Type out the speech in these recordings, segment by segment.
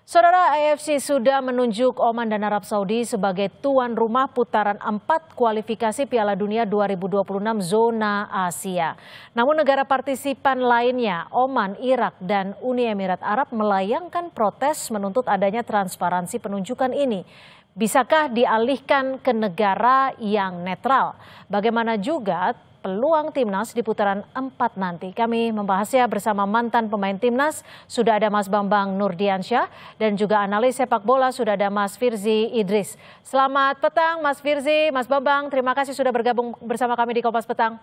Saudara, AFC sudah menunjuk Oman dan Arab Saudi sebagai tuan rumah putaran 4 kualifikasi Piala Dunia 2026 zona Asia. Namun negara partisipan lainnya, Oman, Irak, dan Uni Emirat Arab melayangkan protes menuntut adanya transparansi penunjukan ini. Bisakah dialihkan ke negara yang netral? Bagaimana juga peluang Timnas di putaran 4 nanti? Kami membahasnya bersama mantan pemain Timnas, sudah ada Mas Bambang Nurdiansyah, dan juga analis sepak bola sudah ada Mas Firzi Idris. Selamat petang Mas Firzi, Mas Bambang, terima kasih sudah bergabung bersama kami di Kompas Petang.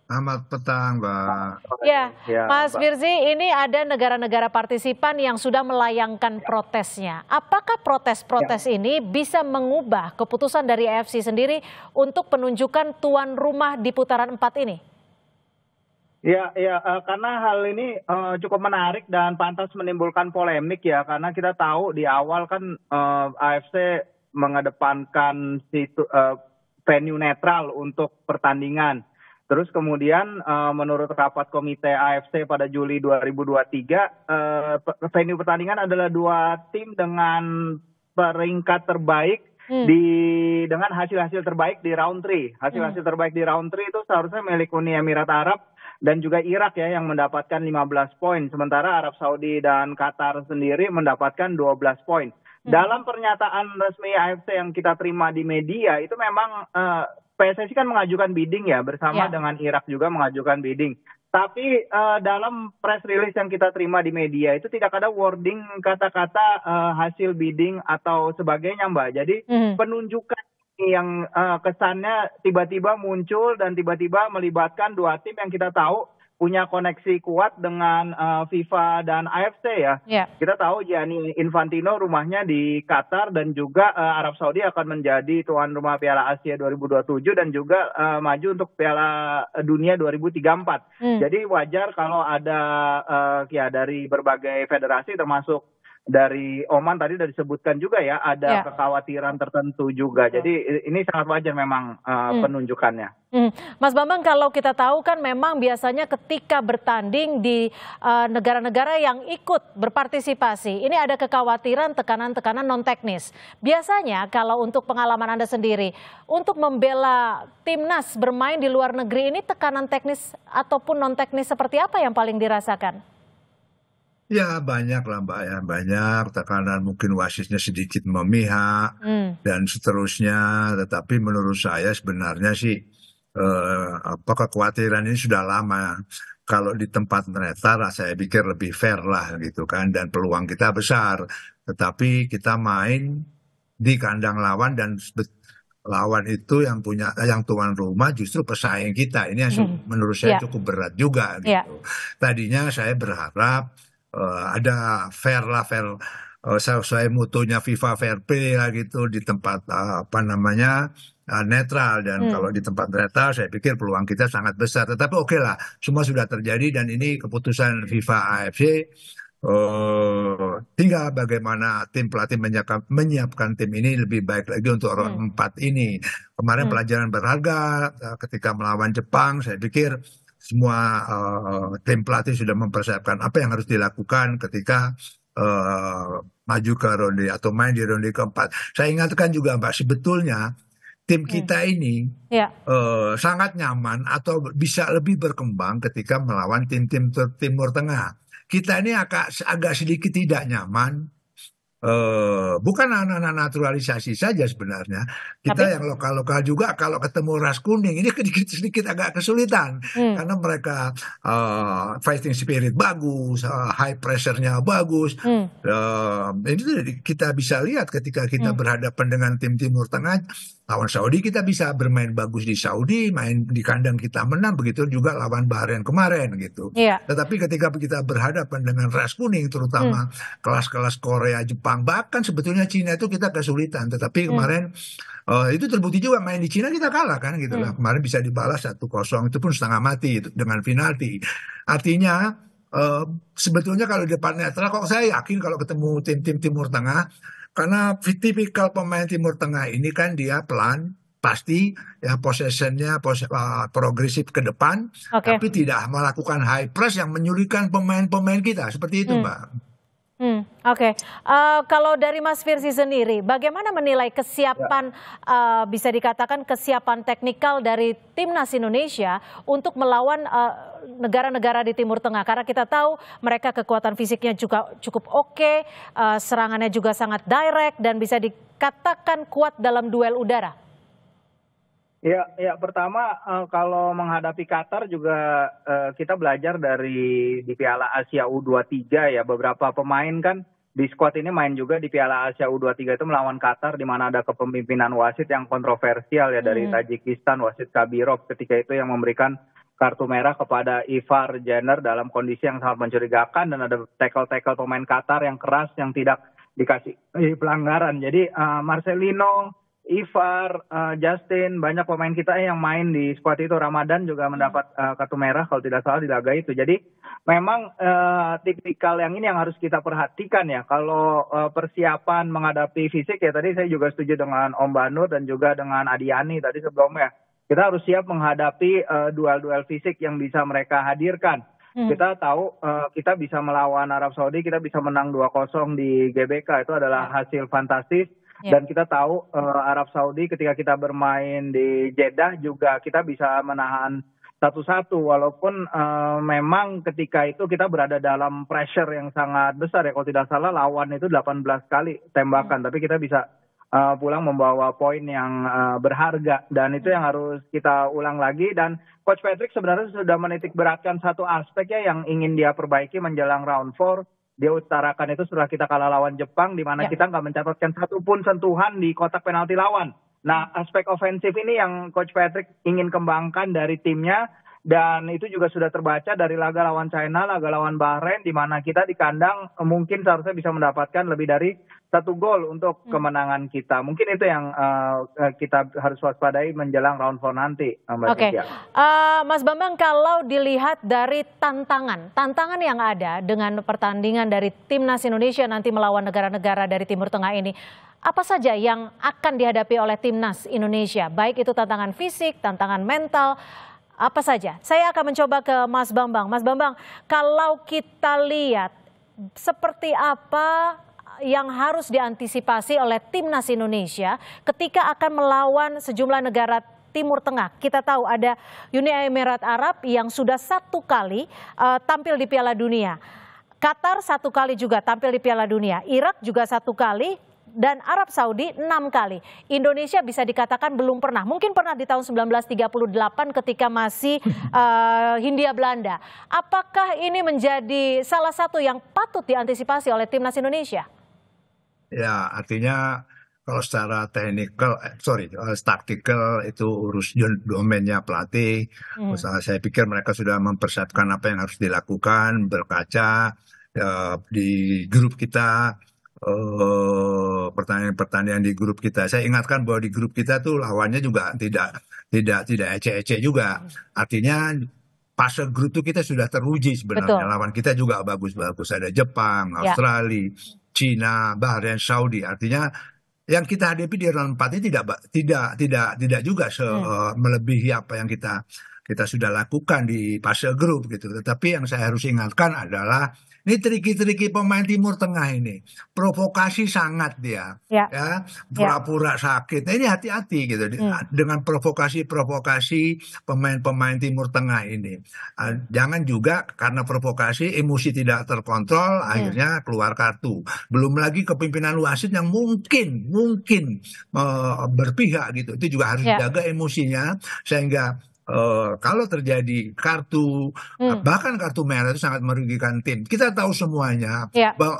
Selamat petang, Mbak. Ya, Mas Firzi, ini ada negara-negara partisipan yang sudah melayangkan protesnya. Apakah protes-protes ini bisa mengubah keputusan dari AFC sendiri untuk penunjukan tuan rumah di putaran 4 ini? Ya, karena hal ini cukup menarik dan pantas menimbulkan polemik ya, karena kita tahu di awal kan AFC mengedepankan venue netral untuk pertandingan. Terus kemudian menurut rapat komite AFC pada Juli 2023, venue pertandingan adalah 2 tim dengan peringkat terbaik dengan hasil-hasil terbaik di round 3. Hasil-hasil terbaik di round 3 itu seharusnya milik Uni Emirat Arab dan juga Irak ya, yang mendapatkan 15 poin. Sementara Arab Saudi dan Qatar sendiri mendapatkan 12 poin. Dalam pernyataan resmi AFC yang kita terima di media itu memang PSSI kan mengajukan bidding ya, bersama dengan Irak juga mengajukan bidding. Tapi dalam press release yang kita terima di media itu tidak ada wording kata-kata hasil bidding atau sebagainya, Mbak. Jadi penunjukan yang kesannya tiba-tiba muncul dan tiba-tiba melibatkan 2 tim yang kita tahu punya koneksi kuat dengan FIFA dan AFC ya. Kita tahu Gianni Infantino rumahnya di Qatar dan juga Arab Saudi akan menjadi tuan rumah Piala Asia 2027 dan juga maju untuk Piala Dunia 2034. Jadi wajar kalau ada dari berbagai federasi termasuk dari Oman tadi sudah disebutkan juga ya, ada kekhawatiran tertentu juga. Jadi ini sangat wajar memang penunjukannya. Mas Bambang, kalau kita tahu kan memang biasanya ketika bertanding di negara-negara yang ikut berpartisipasi, ini ada kekhawatiran tekanan-tekanan non teknis. Biasanya kalau untuk pengalaman Anda sendiri, untuk membela Timnas bermain di luar negeri ini tekanan teknis ataupun non teknis seperti apa yang paling dirasakan? Ya banyak lah Mbak ya, banyak tekanan, mungkin wasitnya sedikit memihak dan seterusnya. Tetapi menurut saya sebenarnya sih kekhawatiran ini sudah lama. Kalau di tempat netral saya pikir lebih fair lah gitu kan, dan peluang kita besar. Tetapi kita main di kandang lawan dan lawan itu yang tuan rumah justru pesaing kita. Ini yang menurut saya cukup berat juga gitu. Tadinya saya berharap ada fair sesuai mutunya FIFA fair play lah gitu di tempat netral, dan kalau di tempat netral saya pikir peluang kita sangat besar. Tetapi oke lah, semua sudah terjadi dan ini keputusan FIFA AFC. Tinggal bagaimana tim pelatih menyiapkan tim ini lebih baik lagi untuk round 4 ini. Kemarin pelajaran berharga ketika melawan Jepang, saya pikir semua tim pelatih sudah mempersiapkan apa yang harus dilakukan ketika maju ke ronde atau main di ronde keempat. Saya ingatkan juga Mbak, sebetulnya tim kita ini sangat nyaman atau bisa lebih berkembang ketika melawan tim-tim Timur Tengah. Kita ini agak sedikit tidak nyaman. Bukan anak-anak naturalisasi saja sebenarnya. Kita yang lokal-lokal juga kalau ketemu ras kuning ini sedikit agak kesulitan. Karena mereka fighting spirit bagus, high pressure-nya bagus. Ini kita bisa lihat ketika kita berhadapan dengan tim Timur Tengah. Lawan Saudi kita bisa bermain bagus di Saudi, main di kandang kita menang, begitu juga lawan Bahrain kemarin gitu. Tetapi ketika kita berhadapan dengan ras kuning, terutama kelas-kelas Korea, Jepang, bahkan sebetulnya Cina itu kita kesulitan. Tetapi kemarin itu terbukti juga, main di Cina kita kalah kan gitu lah. Kemarin bisa dibalas 1-0, itu pun setengah mati dengan penalti. Artinya sebetulnya kalau di depan netral kok saya yakin kalau ketemu tim-tim Timur Tengah. Karena tipikal pemain Timur Tengah ini kan dia pelan, pasti ya possessionnya progresif ke depan, tapi tidak melakukan high press yang menyulitkan pemain-pemain kita, seperti itu Mbak. Oke. Kalau dari Mas Firsi sendiri, bagaimana menilai kesiapan, bisa dikatakan kesiapan teknikal dari timnas Indonesia untuk melawan negara-negara di Timur Tengah? Karena kita tahu mereka kekuatan fisiknya juga cukup oke, serangannya juga sangat direct dan bisa dikatakan kuat dalam duel udara. Ya, pertama kalau menghadapi Qatar juga kita belajar di Piala Asia U23 ya, beberapa pemain kan di skuad ini main juga di Piala Asia U23 itu melawan Qatar, di mana ada kepemimpinan wasit yang kontroversial ya dari Tajikistan, wasit Kabirov ketika itu yang memberikan kartu merah kepada Ivar Jenner dalam kondisi yang sangat mencurigakan, dan ada tackle-tackle pemain Qatar yang keras yang tidak dikasih pelanggaran. Jadi Marcelino, Ivar, Justin, banyak pemain kita yang main di skuad itu. Ramadan juga mendapat kartu merah kalau tidak salah di laga itu. Jadi memang tipikal yang ini yang harus kita perhatikan ya. Kalau persiapan menghadapi fisik ya, tadi saya juga setuju dengan Om Banur dan juga dengan Adiani tadi sebelumnya. Kita harus siap menghadapi duel-duel fisik yang bisa mereka hadirkan. Kita tahu kita bisa melawan Arab Saudi, kita bisa menang 2-0 di GBK, itu adalah hasil fantastis. Dan kita tahu Arab Saudi ketika kita bermain di Jeddah juga kita bisa menahan 1-1, walaupun memang ketika itu kita berada dalam pressure yang sangat besar ya, kalau tidak salah lawan itu 18 kali tembakan, tapi kita bisa pulang membawa poin yang berharga, dan itu yang harus kita ulang lagi. Dan Coach Patrick sebenarnya sudah menitik beratkan satu aspek ya yang ingin dia perbaiki menjelang round 4. Dia utarakan itu setelah kita kalah lawan Jepang, di mana kita nggak mencatatkan satupun sentuhan di kotak penalti lawan. Nah, aspek ofensif ini yang Coach Patrick ingin kembangkan dari timnya, dan itu juga sudah terbaca dari laga lawan China, laga lawan Bahrain, di mana kita di kandang mungkin seharusnya bisa mendapatkan lebih dari 1 gol untuk kemenangan kita. Mungkin itu yang kita harus waspadai menjelang round 4 nanti, Mbak Cynthia. Mas Bambang, kalau dilihat dari tantangan yang ada dengan pertandingan dari timnas Indonesia nanti melawan negara-negara dari Timur Tengah ini, apa saja yang akan dihadapi oleh timnas Indonesia? Baik itu tantangan fisik, tantangan mental, apa saja? Saya akan mencoba ke Mas Bambang. Mas Bambang, kalau kita lihat seperti apa yang harus diantisipasi oleh timnas Indonesia ketika akan melawan sejumlah negara Timur Tengah? Kita tahu ada Uni Emirat Arab yang sudah 1 kali tampil di Piala Dunia. Qatar 1 kali juga tampil di Piala Dunia. Irak juga 1 kali. Dan Arab Saudi 6 kali. Indonesia bisa dikatakan belum pernah. Mungkin pernah di tahun 1938 ketika masih Hindia Belanda. Apakah ini menjadi salah satu yang patut diantisipasi oleh timnas Indonesia? Ya, artinya kalau secara taktikal itu urus domainnya pelatih. Saya pikir mereka sudah mempersiapkan apa yang harus dilakukan, berkaca di grup kita. Pertandingan di grup kita. Saya ingatkan bahwa di grup kita tuh lawannya juga tidak ecek-ecek juga. Artinya fase grup itu kita sudah teruji sebenarnya. Lawan kita juga bagus-bagus. Ada Jepang, Australia, Cina, Bahrain, Saudi. Artinya yang kita hadapi di round 4 ini tidak juga melebihi apa yang kita sudah lakukan di fase grup gitu. Tetapi yang saya harus ingatkan adalah ini triki-triki pemain Timur Tengah ini. Provokasi sangat dia. Ya, pura-pura sakit. Nah, ini hati-hati gitu. Dengan provokasi-provokasi pemain-pemain Timur Tengah ini. Jangan juga karena provokasi, emosi tidak terkontrol, akhirnya keluar kartu. Belum lagi kepimpinan wasit yang mungkin berpihak gitu. Itu juga harus dijaga emosinya, sehingga kalau terjadi kartu, bahkan kartu merah itu sangat merugikan tim. Kita tahu semuanya,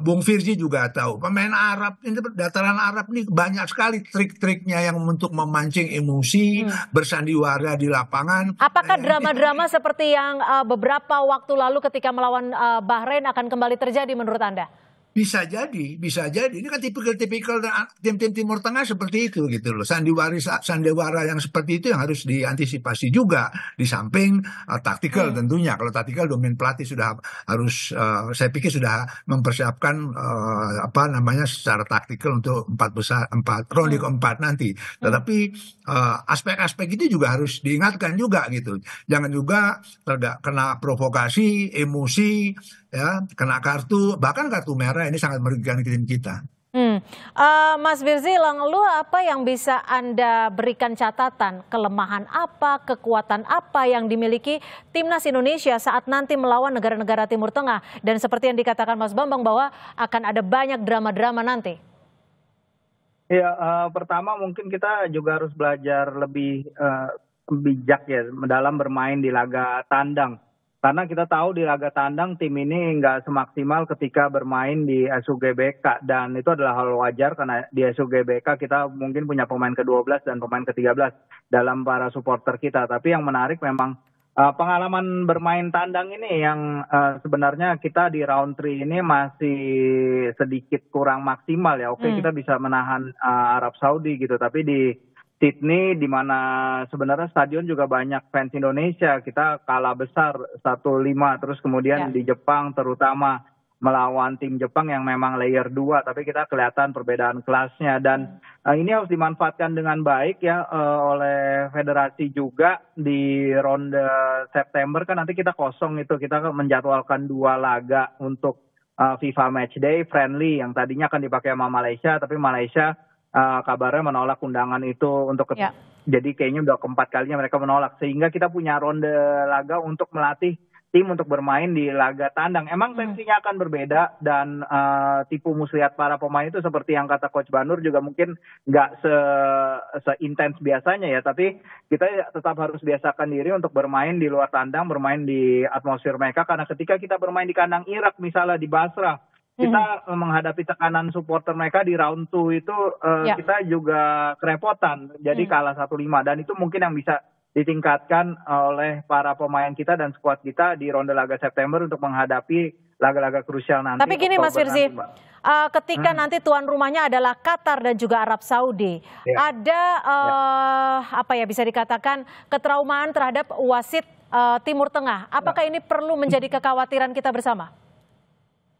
Bung Firji juga tahu, pemain Arab, ini dataran Arab ini banyak sekali trik-triknya yang untuk memancing emosi, bersandiwara di lapangan. Apakah drama-drama seperti yang beberapa waktu lalu ketika melawan Bahrain akan kembali terjadi menurut Anda? Bisa jadi. Ini kan tipikal tim-tim Timur Tengah seperti itu gitu loh. Sandiwara yang seperti itu yang harus diantisipasi juga. Di samping taktikal tentunya. Kalau taktikal domain pelatih sudah harus, saya pikir sudah mempersiapkan secara taktikal untuk 4 ronde keempat nanti. Tetapi aspek-aspek itu juga harus diingatkan juga gitu. Jangan juga kena provokasi, emosi, ya kena kartu, bahkan kartu merah, ini sangat merugikan tim kita. Mas Firzi, lalu apa yang bisa Anda berikan catatan? Kelemahan apa, kekuatan apa yang dimiliki timnas Indonesia saat nanti melawan negara-negara Timur Tengah? Dan seperti yang dikatakan Mas Bambang bahwa akan ada banyak drama-drama nanti. Ya, pertama mungkin kita juga harus belajar lebih bijak ya dalam bermain di laga tandang. Karena kita tahu di laga tandang tim ini nggak semaksimal ketika bermain di SUGBK. Dan itu adalah hal wajar karena di SUGBK kita mungkin punya pemain ke-12 dan pemain ke-13 dalam para supporter kita. Tapi yang menarik memang pengalaman bermain tandang ini yang sebenarnya kita di round 3 ini masih sedikit kurang maksimal ya. Oke, kita bisa menahan Arab Saudi gitu, tapi di Sydney di mana sebenarnya stadion juga banyak fans Indonesia, kita kalah besar 1-5, terus kemudian di Jepang terutama melawan tim Jepang yang memang layer 2, tapi kita kelihatan perbedaan kelasnya dan ini harus dimanfaatkan dengan baik ya oleh federasi juga. Di ronde September kan nanti kita kosong itu, kita menjadwalkan 2 laga untuk FIFA Matchday friendly yang tadinya akan dipakai sama Malaysia, tapi Malaysia kabarnya menolak undangan itu untuk jadi kayaknya udah keempat kalinya mereka menolak, sehingga kita punya ronde laga untuk melatih tim untuk bermain di laga tandang. Emang tensinya akan berbeda dan tipu muslihat para pemain itu seperti yang kata Coach Banur juga mungkin nggak seintens biasanya ya, tapi kita tetap harus biasakan diri untuk bermain di luar tandang, bermain di atmosfer mereka, karena ketika kita bermain di kandang Irak misalnya di Basrah, kita menghadapi tekanan supporter mereka di round 2 itu kita juga kerepotan, jadi kalah 1-5 dan itu mungkin yang bisa ditingkatkan oleh para pemain kita dan skuad kita di ronde laga September untuk menghadapi laga-laga krusial nanti. Tapi gini Mas Firzi, ketika nanti tuan rumahnya adalah Qatar dan juga Arab Saudi, ada apa ya bisa dikatakan ketraumaan terhadap wasit Timur Tengah. Apakah ini perlu menjadi kekhawatiran kita bersama?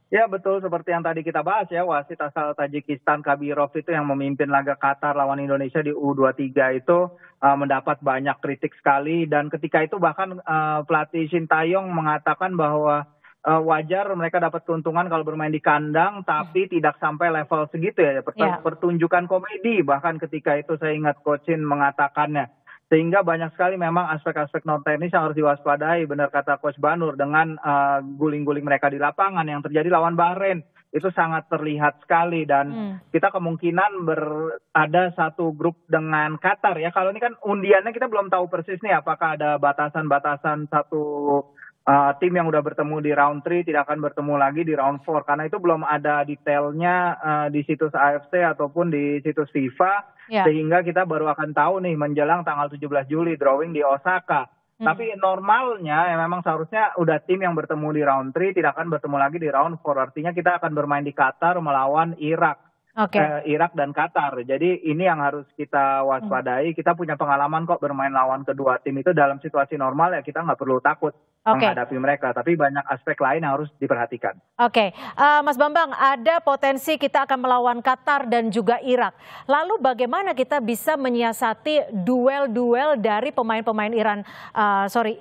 Ya betul, seperti yang tadi kita bahas ya, wasit asal Tajikistan Kabirov itu yang memimpin laga Qatar lawan Indonesia di U23 itu mendapat banyak kritik sekali, dan ketika itu bahkan pelatih Shin Tae-yong mengatakan bahwa wajar mereka dapat keuntungan kalau bermain di kandang, tapi tidak sampai level segitu ya, pertunjukan komedi bahkan ketika itu saya ingat Coach Shin mengatakannya. Sehingga banyak sekali memang aspek-aspek non teknis yang harus diwaspadai, benar kata Coach Banur, dengan guling-guling mereka di lapangan yang terjadi lawan Bahrain. Itu sangat terlihat sekali dan kita kemungkinan ada satu grup dengan Qatar ya. Kalau ini kan undiannya kita belum tahu persis nih apakah ada batasan-batasan satu tim yang udah bertemu di round 3 tidak akan bertemu lagi di round 4. Karena itu belum ada detailnya di situs AFC ataupun di situs FIFA. Sehingga kita baru akan tahu nih menjelang tanggal 17 Juli drawing di Osaka. Tapi normalnya ya memang seharusnya udah tim yang bertemu di round 3 tidak akan bertemu lagi di round 4. Artinya kita akan bermain di Qatar melawan Irak. Irak dan Qatar. Jadi ini yang harus kita waspadai. Kita punya pengalaman kok bermain lawan kedua tim itu dalam situasi normal ya, kita nggak perlu takut menghadapi mereka. Tapi banyak aspek lain yang harus diperhatikan. Mas Bambang, ada potensi kita akan melawan Qatar dan juga Irak. Lalu bagaimana kita bisa menyiasati duel-duel dari pemain-pemain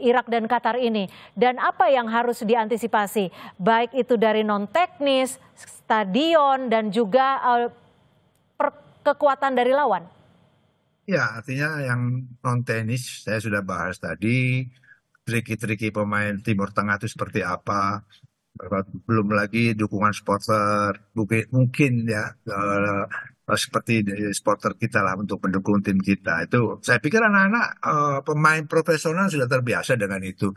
Irak dan Qatar ini? Dan apa yang harus diantisipasi? Baik itu dari non teknis, stadion dan juga kekuatan dari lawan. Ya, artinya yang non tenis saya sudah bahas tadi, triki-triki pemain Timur Tengah itu seperti apa. Belum lagi dukungan supporter, mungkin ya seperti supporter kita lah untuk mendukung tim kita. Itu saya pikir anak-anak pemain profesional sudah terbiasa dengan itu.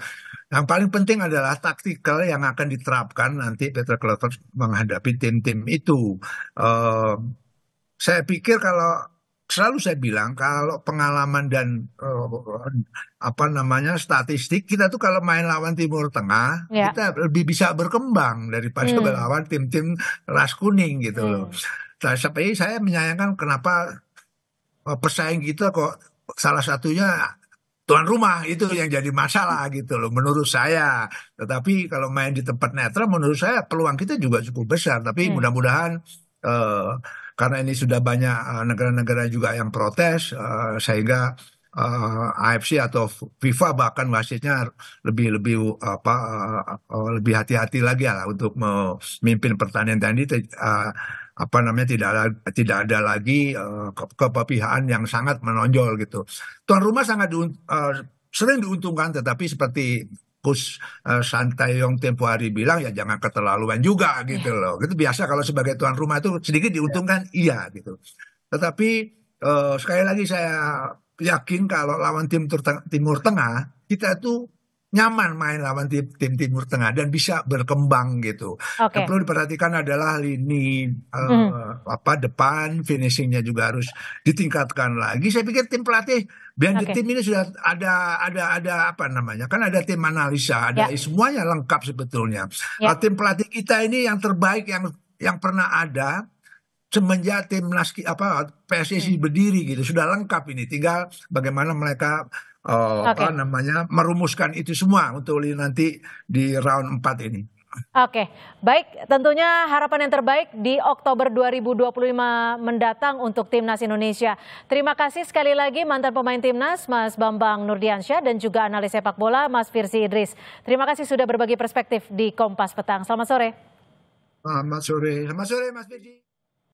Yang paling penting adalah taktikal yang akan diterapkan nanti Peter Clover menghadapi tim-tim itu. Saya pikir selalu saya bilang kalau pengalaman dan statistik kita tuh kalau main lawan Timur Tengah kita lebih bisa berkembang daripada melawan tim-tim ras kuning gitu loh. Tapi saya menyayangkan kenapa pesaing kita kok salah satunya tuan rumah, itu yang jadi masalah gitu loh menurut saya. Tetapi kalau main di tempat netral menurut saya peluang kita juga cukup besar. Tapi mudah-mudahan karena ini sudah banyak negara-negara juga yang protes sehingga AFC atau FIFA bahkan wasitnya lebih lebih hati-hati lagi lah untuk memimpin pertandingan tadi. Apa namanya, tidak ada lagi kepihakan yang sangat menonjol gitu. Tuan rumah sangat sering diuntungkan, tetapi seperti Coach Santayong tempo hari bilang, ya jangan keterlaluan juga gitu loh. Itu biasa kalau sebagai tuan rumah itu sedikit diuntungkan, iya gitu. Tetapi sekali lagi saya yakin kalau lawan tim Timur Tengah, kita tuh nyaman main lawan tim Timur Tengah dan bisa berkembang gitu. Yang perlu diperhatikan adalah lini depan, finishingnya juga harus ditingkatkan lagi. Saya pikir tim pelatih blended tim ini sudah ada apa namanya, kan ada tim analisa, ada semuanya lengkap sebetulnya. Tim pelatih kita ini yang terbaik yang pernah ada semenjak timnas PSSI berdiri gitu, sudah lengkap ini. Tinggal bagaimana mereka merumuskan itu semua untuk nanti di round 4 ini. Oke, baik, tentunya harapan yang terbaik di Oktober 2025 mendatang untuk Timnas Indonesia. Terima kasih sekali lagi mantan pemain Timnas Mas Bambang Nurdiansyah dan juga analis sepak bola Mas Firsi Idris. Terima kasih sudah berbagi perspektif di Kompas Petang. Selamat sore. Selamat sore Mas Firsi.